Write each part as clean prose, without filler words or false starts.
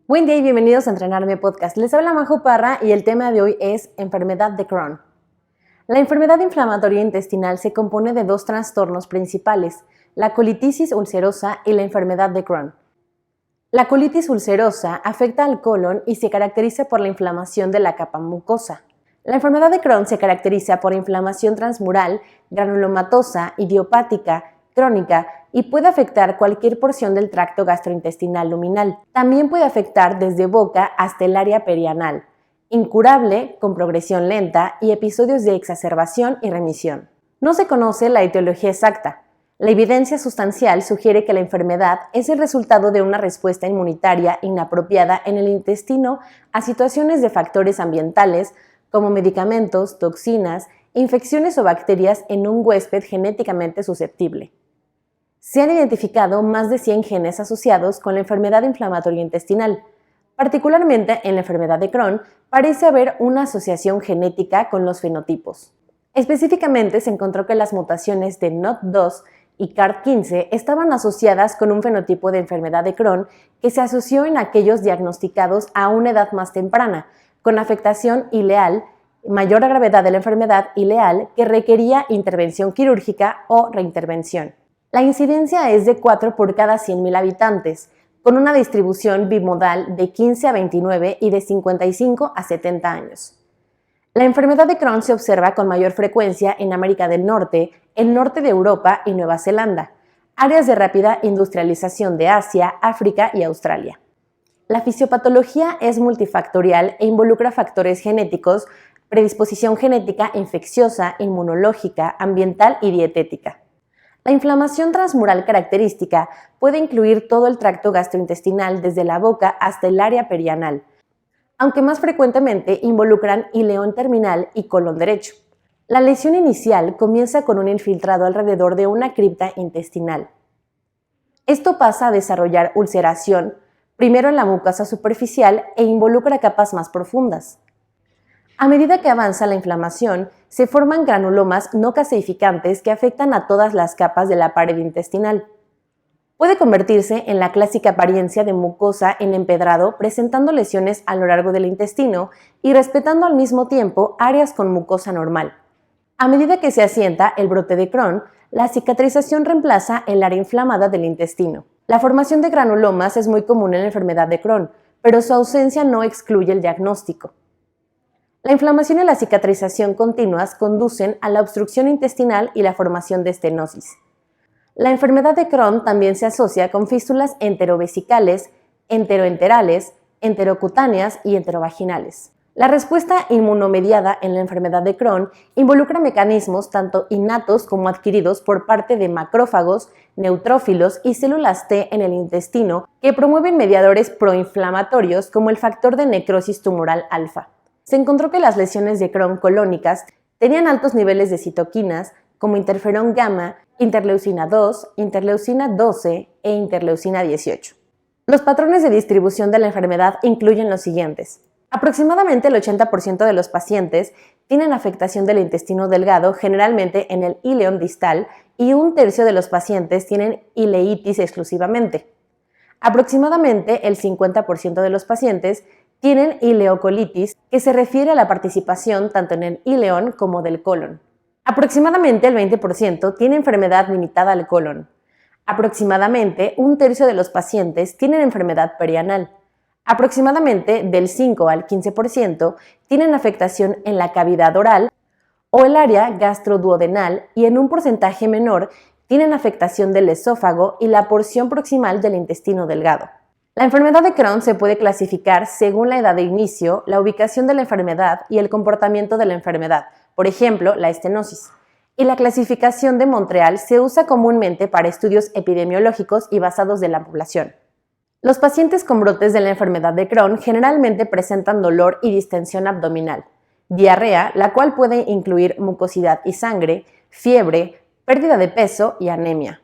Buen día y bienvenidos a Entrenarme Podcast. Les habla Majo Parra y el tema de hoy es enfermedad de Crohn. La enfermedad inflamatoria intestinal se compone de dos trastornos principales, la colitis ulcerosa y la enfermedad de Crohn. La colitis ulcerosa afecta al colon y se caracteriza por la inflamación de la capa mucosa. La enfermedad de Crohn se caracteriza por inflamación transmural, granulomatosa, idiopática, crónica y puede afectar cualquier porción del tracto gastrointestinal luminal. También puede afectar desde boca hasta el área perianal, incurable, con progresión lenta y episodios de exacerbación y remisión. No se conoce la etiología exacta. La evidencia sustancial sugiere que la enfermedad es el resultado de una respuesta inmunitaria inapropiada en el intestino a situaciones de factores ambientales como medicamentos, toxinas, infecciones o bacterias en un huésped genéticamente susceptible. Se han identificado más de 100 genes asociados con la enfermedad inflamatoria intestinal. Particularmente en la enfermedad de Crohn, parece haber una asociación genética con los fenotipos. Específicamente se encontró que las mutaciones de NOT2 y CARD15 estaban asociadas con un fenotipo de enfermedad de Crohn que se asoció en aquellos diagnosticados a una edad más temprana, con afectación ileal, mayor gravedad de la enfermedad ileal que requería intervención quirúrgica o reintervención. La incidencia es de 4 por cada 100.000 habitantes, con una distribución bimodal de 15 a 29 y de 55 a 70 años. La enfermedad de Crohn se observa con mayor frecuencia en América del Norte, el norte de Europa y Nueva Zelanda, áreas de rápida industrialización de Asia, África y Australia. La fisiopatología es multifactorial e involucra factores genéticos, predisposición genética, infecciosa, inmunológica, ambiental y dietética. La inflamación transmural característica puede incluir todo el tracto gastrointestinal desde la boca hasta el área perianal, aunque más frecuentemente involucran ileón terminal y colon derecho. La lesión inicial comienza con un infiltrado alrededor de una cripta intestinal. Esto pasa a desarrollar ulceración, primero en la mucosa superficial e involucra capas más profundas. A medida que avanza la inflamación, se forman granulomas no caseificantes que afectan a todas las capas de la pared intestinal. Puede convertirse en la clásica apariencia de mucosa en empedrado, presentando lesiones a lo largo del intestino y respetando al mismo tiempo áreas con mucosa normal. A medida que se asienta el brote de Crohn, la cicatrización reemplaza el área inflamada del intestino. La formación de granulomas es muy común en la enfermedad de Crohn, pero su ausencia no excluye el diagnóstico. La inflamación y la cicatrización continuas conducen a la obstrucción intestinal y la formación de estenosis. La enfermedad de Crohn también se asocia con fístulas enterovesicales, enteroenterales, enterocutáneas y enterovaginales. La respuesta inmunomediada en la enfermedad de Crohn involucra mecanismos tanto innatos como adquiridos por parte de macrófagos, neutrófilos y células T en el intestino que promueven mediadores proinflamatorios como el factor de necrosis tumoral alfa. Se encontró que las lesiones de Crohn colónicas tenían altos niveles de citoquinas como interferón gamma, interleucina 2, interleucina 12 e interleucina 18. Los patrones de distribución de la enfermedad incluyen los siguientes. Aproximadamente el 80% de los pacientes tienen afectación del intestino delgado, generalmente en el ileón distal, y un tercio de los pacientes tienen ileitis exclusivamente. Aproximadamente el 50% de los pacientes tienen ileocolitis, que se refiere a la participación tanto en el ileón como del colon. Aproximadamente el 20% tiene enfermedad limitada al colon. Aproximadamente un tercio de los pacientes tienen enfermedad perianal. Aproximadamente del 5 al 15% tienen afectación en la cavidad oral o el área gastroduodenal y en un porcentaje menor tienen afectación del esófago y la porción proximal del intestino delgado. La enfermedad de Crohn se puede clasificar según la edad de inicio, la ubicación de la enfermedad y el comportamiento de la enfermedad, por ejemplo, la estenosis. Y la clasificación de Montreal se usa comúnmente para estudios epidemiológicos y basados de la población. Los pacientes con brotes de la enfermedad de Crohn generalmente presentan dolor y distensión abdominal, diarrea, la cual puede incluir mucosidad y sangre, fiebre, pérdida de peso y anemia.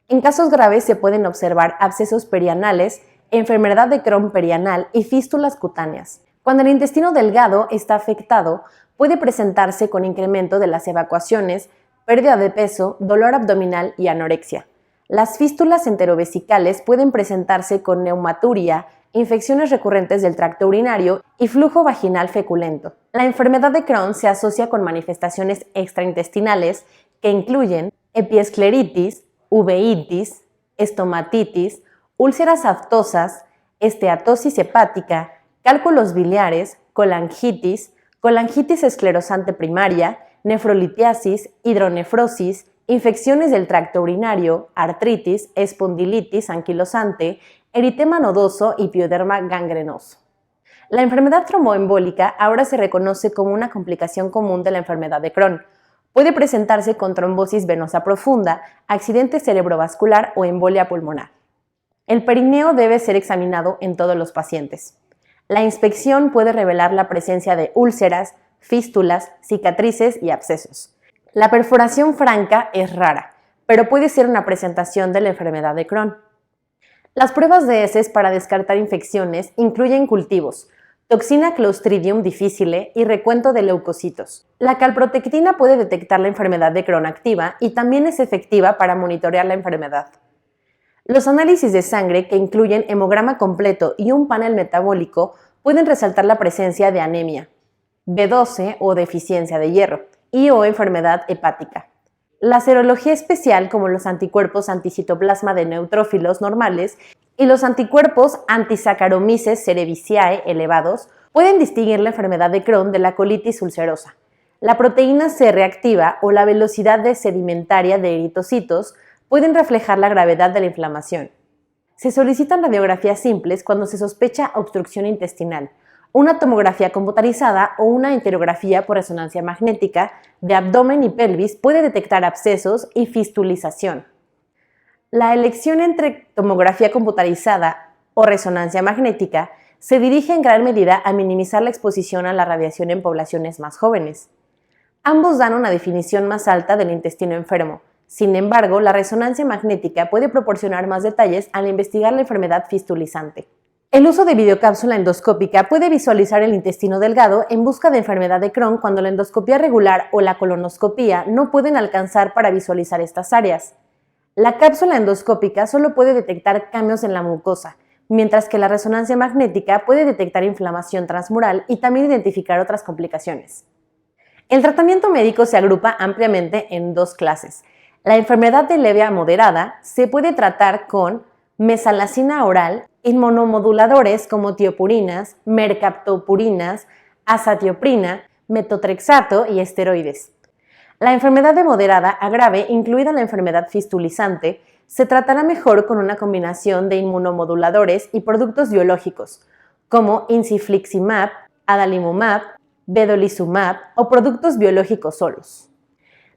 En casos graves se pueden observar abscesos perianales, enfermedad de Crohn perianal y fístulas cutáneas. Cuando el intestino delgado está afectado, puede presentarse con incremento de las evacuaciones, pérdida de peso, dolor abdominal y anorexia. Las fístulas enterovesicales pueden presentarse con neumaturia, infecciones recurrentes del tracto urinario y flujo vaginal feculento. La enfermedad de Crohn se asocia con manifestaciones extraintestinales que incluyen epiescleritis, uveitis, estomatitis, úlceras aftosas, esteatosis hepática, cálculos biliares, colangitis, colangitis esclerosante primaria, nefrolitiasis, hidronefrosis, infecciones del tracto urinario, artritis, espondilitis anquilosante, eritema nodoso y pioderma gangrenoso. La enfermedad tromboembólica ahora se reconoce como una complicación común de la enfermedad de Crohn. Puede presentarse con trombosis venosa profunda, accidente cerebrovascular o embolia pulmonar. El perineo debe ser examinado en todos los pacientes. La inspección puede revelar la presencia de úlceras, fístulas, cicatrices y abscesos. La perforación franca es rara, pero puede ser una presentación de la enfermedad de Crohn. Las pruebas de heces para descartar infecciones incluyen cultivos, toxina Clostridium difficile y recuento de leucocitos. La calprotectina puede detectar la enfermedad de Crohn activa y también es efectiva para monitorear la enfermedad. Los análisis de sangre, que incluyen hemograma completo y un panel metabólico, pueden resaltar la presencia de anemia, B12 o deficiencia de hierro, y o enfermedad hepática. La serología especial, como los anticuerpos anticitoplasma de neutrófilos normales y los anticuerpos anti-Saccharomyces cerevisiae elevados, pueden distinguir la enfermedad de Crohn de la colitis ulcerosa. La proteína C reactiva o la velocidad de sedimentaria de eritocitos pueden reflejar la gravedad de la inflamación. Se solicitan radiografías simples cuando se sospecha obstrucción intestinal, una tomografía computarizada o una enterografía por resonancia magnética de abdomen y pelvis puede detectar abscesos y fistulización. La elección entre tomografía computarizada o resonancia magnética se dirige en gran medida a minimizar la exposición a la radiación en poblaciones más jóvenes. Ambos dan una definición más alta del intestino enfermo. Sin embargo, la resonancia magnética puede proporcionar más detalles al investigar la enfermedad fistulizante. El uso de videocápsula endoscópica puede visualizar el intestino delgado en busca de enfermedad de Crohn cuando la endoscopía regular o la colonoscopía no pueden alcanzar para visualizar estas áreas. La cápsula endoscópica solo puede detectar cambios en la mucosa, mientras que la resonancia magnética puede detectar inflamación transmural y también identificar otras complicaciones. El tratamiento médico se agrupa ampliamente en dos clases. La enfermedad de leve a moderada se puede tratar con mesalazina oral, inmunomoduladores como tiopurinas, mercaptopurinas, azatioprina, metotrexato y esteroides. La enfermedad de moderada a grave, incluida la enfermedad fistulizante, se tratará mejor con una combinación de inmunomoduladores y productos biológicos, como incifliximab, adalimumab, vedolizumab o productos biológicos solos.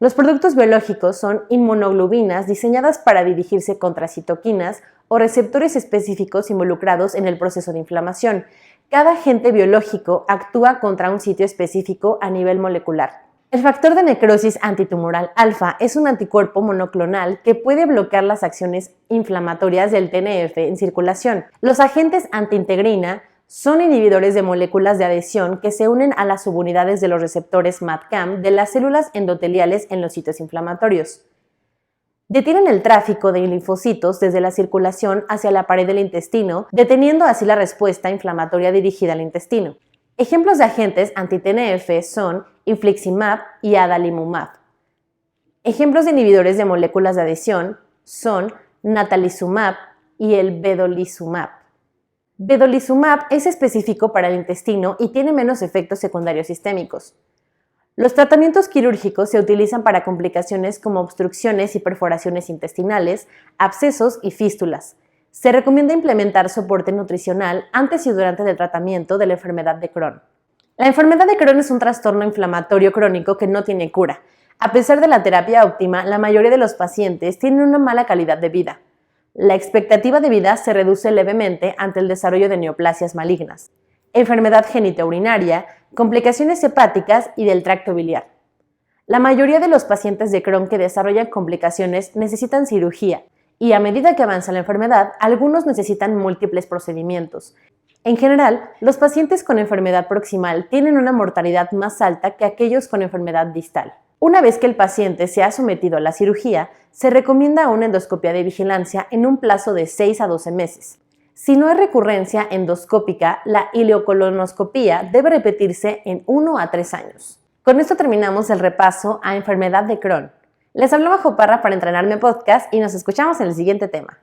Los productos biológicos son inmunoglobulinas diseñadas para dirigirse contra citoquinas o receptores específicos involucrados en el proceso de inflamación. Cada agente biológico actúa contra un sitio específico a nivel molecular. El factor de necrosis antitumoral alfa es un anticuerpo monoclonal que puede bloquear las acciones inflamatorias del TNF en circulación. Los agentes antiintegrina son inhibidores de moléculas de adhesión que se unen a las subunidades de los receptores MAdCAM de las células endoteliales en los sitios inflamatorios. Detienen el tráfico de linfocitos desde la circulación hacia la pared del intestino, deteniendo así la respuesta inflamatoria dirigida al intestino. Ejemplos de agentes anti-TNF son infliximab y adalimumab. Ejemplos de inhibidores de moléculas de adhesión son natalizumab y el vedolizumab. Vedolizumab es específico para el intestino y tiene menos efectos secundarios sistémicos. Los tratamientos quirúrgicos se utilizan para complicaciones como obstrucciones y perforaciones intestinales, abscesos y fístulas. Se recomienda implementar soporte nutricional antes y durante el tratamiento de la enfermedad de Crohn. La enfermedad de Crohn es un trastorno inflamatorio crónico que no tiene cura. A pesar de la terapia óptima, la mayoría de los pacientes tienen una mala calidad de vida. La expectativa de vida se reduce levemente ante el desarrollo de neoplasias malignas, enfermedad genitourinaria, complicaciones hepáticas y del tracto biliar. La mayoría de los pacientes de Crohn que desarrollan complicaciones necesitan cirugía y a medida que avanza la enfermedad, algunos necesitan múltiples procedimientos. En general, los pacientes con enfermedad proximal tienen una mortalidad más alta que aquellos con enfermedad distal. Una vez que el paciente se ha sometido a la cirugía, se recomienda una endoscopia de vigilancia en un plazo de 6 a 12 meses. Si no hay recurrencia endoscópica, la ileocolonoscopía debe repetirse en 1 a 3 años. Con esto terminamos el repaso a enfermedad de Crohn. Les habló Majo Parra para Entrenarme Podcast y nos escuchamos en el siguiente tema.